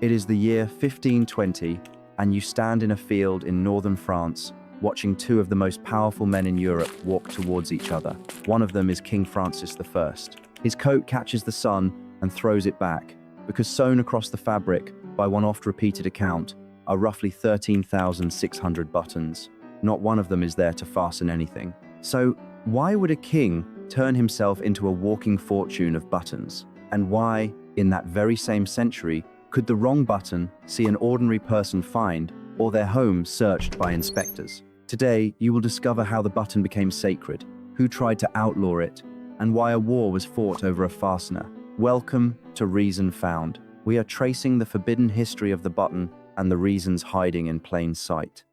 It is the year 1520, and you stand in a field in northern France, watching two of the most powerful men in Europe walk towards each other. One of them is King Francis I. His coat catches the sun and throws it back, because sewn across the fabric, by one oft-repeated account, are roughly 13,600 buttons. Not one of them is there to fasten anything. So, why would a king turn himself into a walking fortune of buttons? And why, in that very same century, could the wrong button see an ordinary person fined or their home searched by inspectors? Today, you will discover how the button became sacred, who tried to outlaw it, and why a war was fought over a fastener. Welcome to Reason Found. We are tracing the forbidden history of the button and the reasons hiding in plain sight.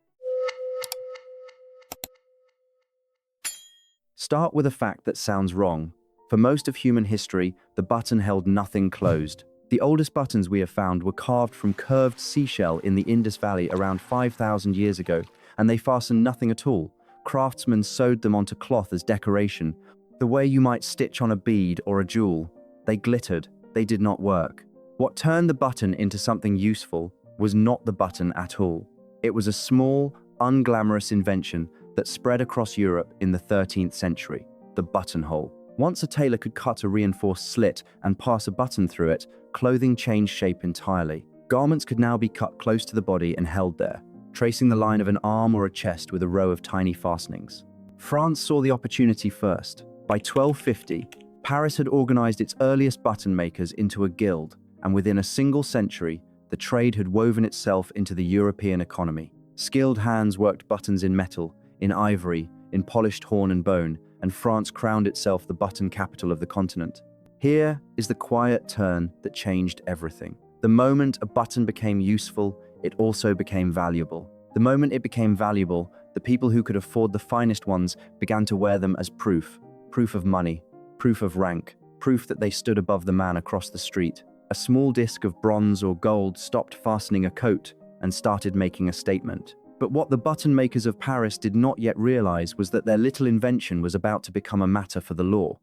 Start with a fact that sounds wrong. For most of human history, the button held nothing closed. The oldest buttons we have found were carved from curved seashell in the Indus Valley around 5,000 years ago, and they fastened nothing at all. Craftsmen sewed them onto cloth as decoration, the way you might stitch on a bead or a jewel. They glittered, they did not work. What turned the button into something useful was not the button at all. It was a small, unglamorous invention that spread across Europe in the 13th century, the buttonhole. Once a tailor could cut a reinforced slit and pass a button through it, clothing changed shape entirely. Garments could now be cut close to the body and held there, tracing the line of an arm or a chest with a row of tiny fastenings. France saw the opportunity first. By 1250, Paris had organized its earliest button makers into a guild, and within a single century, the trade had woven itself into the European economy. Skilled hands worked buttons in metal, in ivory, in polished horn and bone, and France crowned itself the button capital of the continent. Here is the quiet turn that changed everything. The moment a button became useful, it also became valuable. The moment it became valuable, the people who could afford the finest ones began to wear them as proof of money, proof of rank, proof that they stood above the man across the street. A small disc of bronze or gold stopped fastening a coat and started making a statement. But what the button makers of Paris did not yet realize was that their little invention was about to become a matter for the law.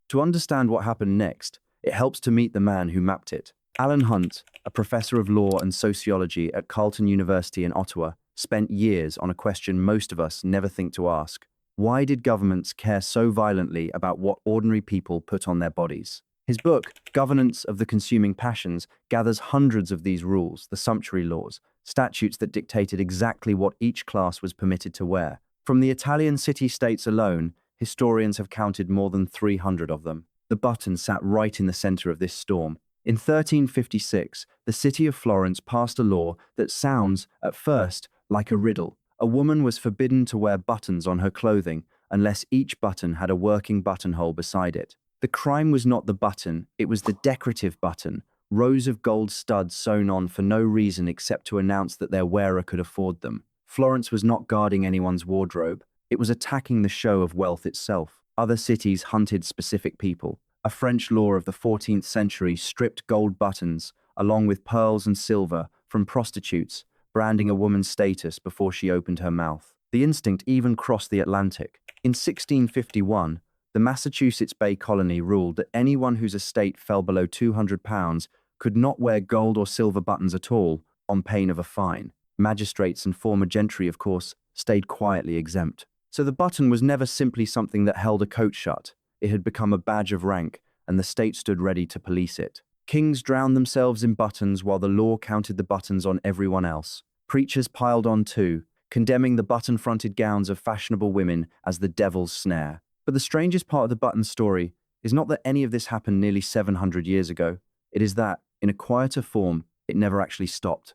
To understand what happened next, it helps to meet the man who mapped it. Alan Hunt, a professor of law and sociology at Carleton University in Ottawa, spent years on a question most of us never think to ask. Why did governments care so violently about what ordinary people put on their bodies? His book, Governance of the Consuming Passions, gathers hundreds of these rules, the sumptuary laws, statutes that dictated exactly what each class was permitted to wear. From the Italian city-states alone, historians have counted more than 300 of them. The button sat right in the center of this storm. In 1356, the city of Florence passed a law that sounds, at first, like a riddle. A woman was forbidden to wear buttons on her clothing unless each button had a working buttonhole beside it. The crime was not the button, it was the decorative button, rows of gold studs sewn on for no reason except to announce that their wearer could afford them. Florence was not guarding anyone's wardrobe, it was attacking the show of wealth itself. Other cities hunted specific people. A French law of the 14th century stripped gold buttons, along with pearls and silver, from prostitutes, branding a woman's status before she opened her mouth. The instinct even crossed the Atlantic. In 1651, the Massachusetts Bay Colony ruled that anyone whose estate fell below £200 could not wear gold or silver buttons at all, on pain of a fine. Magistrates and former gentry, of course, stayed quietly exempt. So the button was never simply something that held a coat shut. It had become a badge of rank, and the state stood ready to police it. Kings drowned themselves in buttons while the law counted the buttons on everyone else. Preachers piled on too, condemning the button-fronted gowns of fashionable women as the devil's snare. But the strangest part of the button story is not that any of this happened nearly 700 years ago. It is that, in a quieter form, it never actually stopped.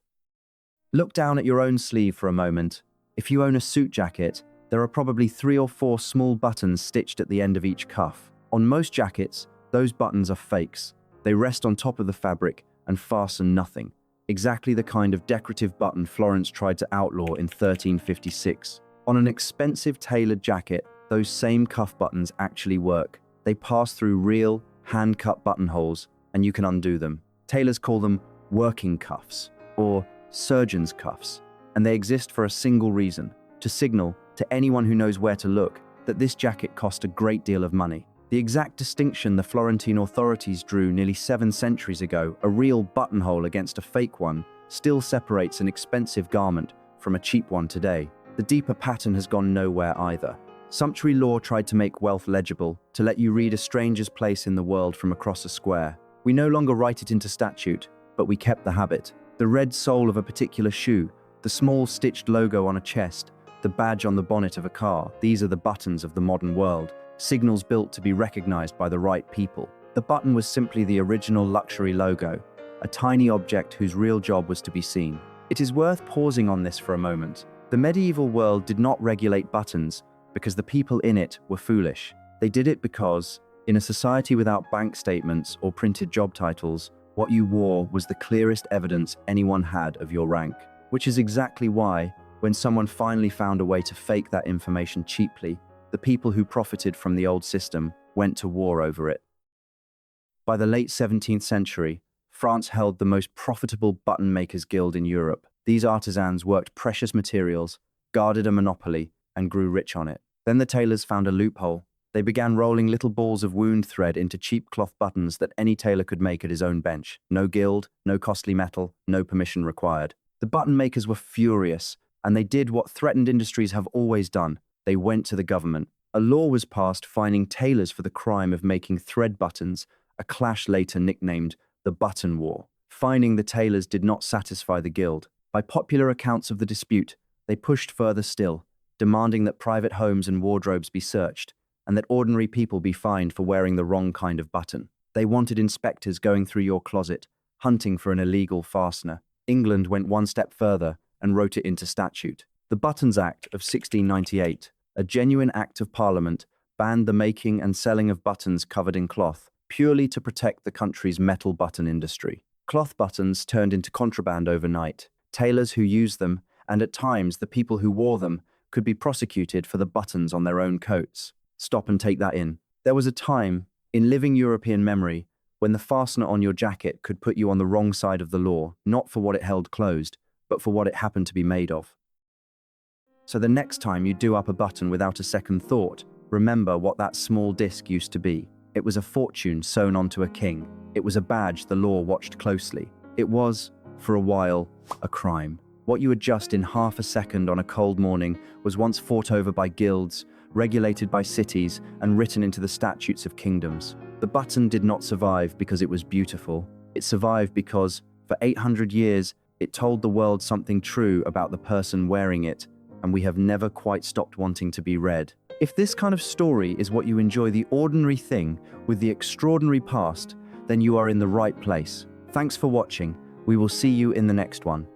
Look down at your own sleeve for a moment. If you own a suit jacket, there are probably 3 or 4 small buttons stitched at the end of each cuff. On most jackets, those buttons are fakes. They rest on top of the fabric and fasten nothing. Exactly the kind of decorative button Florence tried to outlaw in 1356. On an expensive tailored jacket, those same cuff buttons actually work. They pass through real, hand-cut buttonholes, and you can undo them. Tailors call them working cuffs, or surgeon's cuffs, and they exist for a single reason: to signal, to anyone who knows where to look, that this jacket cost a great deal of money. The exact distinction the Florentine authorities drew nearly 7 centuries ago, a real buttonhole against a fake one, still separates an expensive garment from a cheap one today. The deeper pattern has gone nowhere either. Sumptuary law tried to make wealth legible, to let you read a stranger's place in the world from across a square. We no longer write it into statute, but we kept the habit. The red sole of a particular shoe, the small stitched logo on a chest, the badge on the bonnet of a car, these are the buttons of the modern world, signals built to be recognized by the right people. The button was simply the original luxury logo, a tiny object whose real job was to be seen. It is worth pausing on this for a moment. The medieval world did not regulate buttons because the people in it were foolish. They did it because, in a society without bank statements or printed job titles, what you wore was the clearest evidence anyone had of your rank. Which is exactly why, when someone finally found a way to fake that information cheaply, the people who profited from the old system went to war over it. By the late 17th century, France held the most profitable button makers guild in Europe. These artisans worked precious materials, guarded a monopoly, and grew rich on it. Then the tailors found a loophole. They began rolling little balls of wound thread into cheap cloth buttons that any tailor could make at his own bench. No guild, no costly metal, no permission required. The button makers were furious, and they did what threatened industries have always done. They went to the government. A law was passed fining tailors for the crime of making thread buttons, a clash later nicknamed the Button War. Fining the tailors did not satisfy the guild. By popular accounts of the dispute, they pushed further still, demanding that private homes and wardrobes be searched, and that ordinary people be fined for wearing the wrong kind of button. They wanted inspectors going through your closet, hunting for an illegal fastener. England went one step further and wrote it into statute. The Buttons Act of 1698, a genuine act of parliament, banned the making and selling of buttons covered in cloth, purely to protect the country's metal button industry. Cloth buttons turned into contraband overnight. Tailors who used them, and at times the people who wore them, could be prosecuted for the buttons on their own coats. Stop and take that in. There was a time, in living European memory, when the fastener on your jacket could put you on the wrong side of the law, not for what it held closed, but for what it happened to be made of. So the next time you do up a button without a second thought, remember what that small disc used to be. It was a fortune sewn onto a king. It was a badge the law watched closely. It was, for a while, a crime. What you adjust in half a second on a cold morning was once fought over by guilds, regulated by cities, and written into the statutes of kingdoms. The button did not survive because it was beautiful. It survived because, for 800 years, it told the world something true about the person wearing it, and we have never quite stopped wanting to be read. If this kind of story is what you enjoy, the ordinary thing with the extraordinary past, then you are in the right place. Thanks for watching. We will see you in the next one.